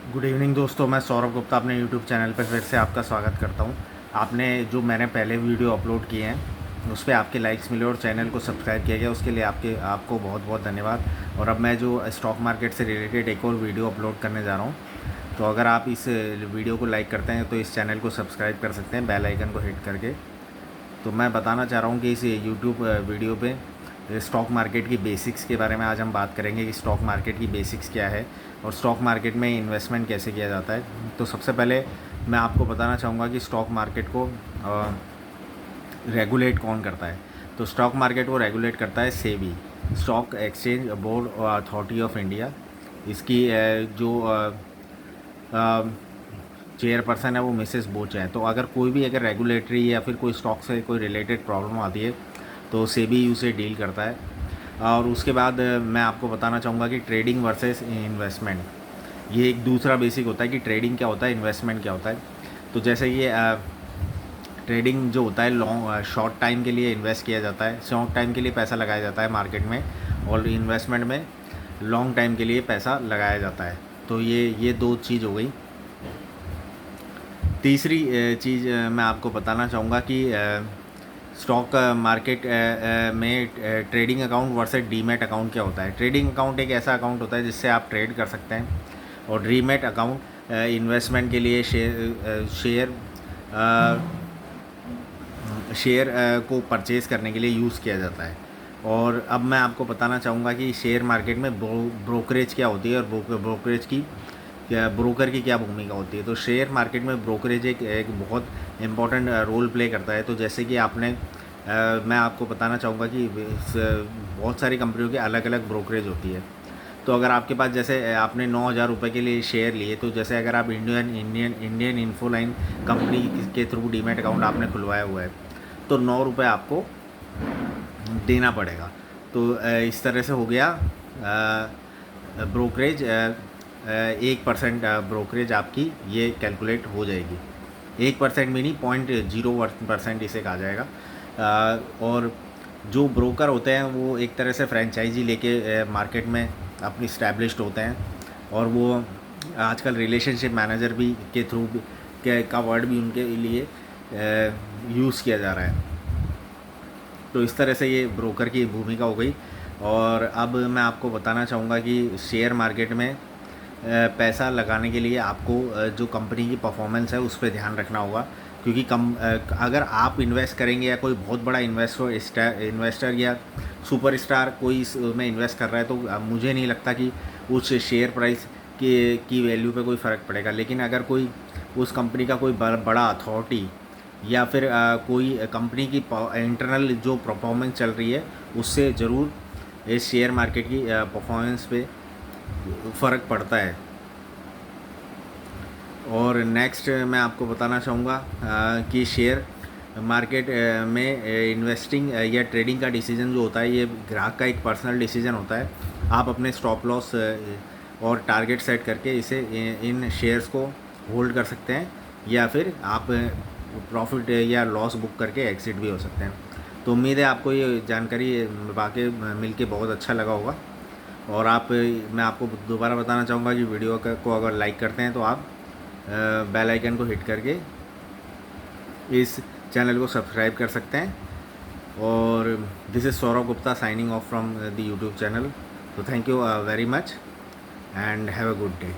Good evening दोस्तों, मैं सौरभ गुप्ता अपने यूट्यूब चैनल पर फिर से आपका स्वागत करता हूं। आपने जो मैंने पहले वीडियो अपलोड किए हैं उस पे आपके लाइक्स मिले और चैनल को सब्सक्राइब किया गया, उसके लिए आपको बहुत बहुत धन्यवाद। और अब मैं जो स्टॉक मार्केट से रिलेटेड एक और वीडियो अपलोड करने जा रहा हूं, तो अगर आप इस वीडियो को लाइक करते हैं तो इस चैनल को सब्सक्राइब कर सकते हैं बेल आइकन को हिट करके। तो मैं बताना चाह रहा हूँ कि इस यूट्यूब वीडियो पे स्टॉक मार्केट की बेसिक्स के बारे में आज हम बात करेंगे कि स्टॉक मार्केट की बेसिक्स क्या है और स्टॉक मार्केट में इन्वेस्टमेंट कैसे किया जाता है। तो सबसे पहले मैं आपको बताना चाहूँगा कि स्टॉक मार्केट को रेगुलेट कौन करता है। तो स्टॉक मार्केट को रेगुलेट करता है SEBI, stock exchange board authority of India. इसकी जो चेयरपर्सन है वो मिसेस बोच है। तो अगर कोई भी अगर रेगुलेटरी या फिर कोई स्टॉक से कोई रिलेटेड प्रॉब्लम आती है तो सेबी उसे डील करता है। और उसके बाद मैं आपको बताना चाहूँगा कि ट्रेडिंग वर्सेस इन्वेस्टमेंट, ये एक दूसरा बेसिक होता है कि ट्रेडिंग क्या होता है, इन्वेस्टमेंट क्या होता है। तो जैसे ये ट्रेडिंग जो होता है लॉन्ग शॉर्ट टाइम के लिए इन्वेस्ट किया जाता है, शॉर्ट टाइम के लिए पैसा लगाया जाता है मार्केट में, और इन्वेस्टमेंट में लॉन्ग टाइम के लिए पैसा लगाया जाता है। तो ये दो चीज़ हो गई। तीसरी चीज़ मैं आपको बताना चाहूँगा कि स्टॉक मार्केट में trading account versus demat account क्या होता है। ट्रेडिंग अकाउंट एक ऐसा अकाउंट होता है जिससे आप ट्रेड कर सकते हैं, और डीमैट अकाउंट इन्वेस्टमेंट के लिए शेयर को परचेज़ करने के लिए यूज़ किया जाता है। और अब मैं आपको बताना चाहूँगा कि शेयर मार्केट में ब्रोकरेज क्या होती है और ब्रोकरेज की क्या, ब्रोकर की क्या भूमिका होती है। तो शेयर मार्केट में ब्रोकरेज एक बहुत इम्पॉर्टेंट रोल प्ले करता है। तो जैसे कि मैं आपको बताना चाहूँगा कि बहुत सारी कंपनियों के अलग अलग ब्रोकरेज होती है। तो अगर आपके पास जैसे आपने 9,000 रुपये के लिए शेयर लिए, तो जैसे अगर आप इंडियन इन्फोलाइन कंपनी के थ्रू डीमैट अकाउंट आपने खुलवाया हुआ है तो 9 रुपये आपको देना पड़ेगा। तो इस तरह से हो गया ब्रोकरेज 1% ब्रोकरेज आपकी ये कैलकुलेट हो जाएगी। 1% मीनिंग 0.01% इसे कहा जाएगा। और जो ब्रोकर होते हैं वो एक तरह से फ्रेंचाइजी लेके मार्केट में अपनी इस्टेब्लिश्ड होते हैं, और वो आजकल रिलेशनशिप मैनेजर भी के थ्रू का वर्ड भी उनके लिए यूज़ किया जा रहा है। तो इस तरह से ये ब्रोकर की भूमिका हो गई। और अब मैं आपको बताना चाहूँगा कि शेयर मार्केट में पैसा लगाने के लिए आपको जो कंपनी की परफॉर्मेंस है उस पर ध्यान रखना होगा, क्योंकि अगर आप इन्वेस्ट करेंगे या कोई बहुत बड़ा इन्वेस्टर या सुपरस्टार कोई इसमें इन्वेस्ट कर रहा है, तो मुझे नहीं लगता कि उस शेयर प्राइस की वैल्यू पे कोई फ़र्क पड़ेगा। लेकिन अगर कोई उस कंपनी का कोई बड़ा अथॉरिटी या फिर कोई कंपनी की इंटरनल जो परफॉर्मेंस चल रही है उससे ज़रूर इस शेयर मार्केट की परफॉर्मेंस पे फ़र्क पड़ता है। और नेक्स्ट मैं आपको बताना चाहूँगा कि शेयर मार्केट में इन्वेस्टिंग या ट्रेडिंग का डिसीजन जो होता है ये ग्राहक का एक पर्सनल डिसीजन होता है। आप अपने स्टॉप लॉस और टारगेट सेट करके इसे इन शेयर्स को होल्ड कर सकते हैं, या फिर आप प्रॉफिट या लॉस बुक करके एग्जिट भी हो सकते हैं। तो उम्मीद है आपको ये जानकारी वाकई मिल के बहुत अच्छा लगा होगा। और मैं आपको दोबारा बताना चाहूँगा कि वीडियो को अगर लाइक करते हैं तो आप बेल आइकन को हिट करके इस चैनल को सब्सक्राइब कर सकते हैं। और this is Saurabh Gupta signing off from the YouTube channel. तो thank you very much and have a good day.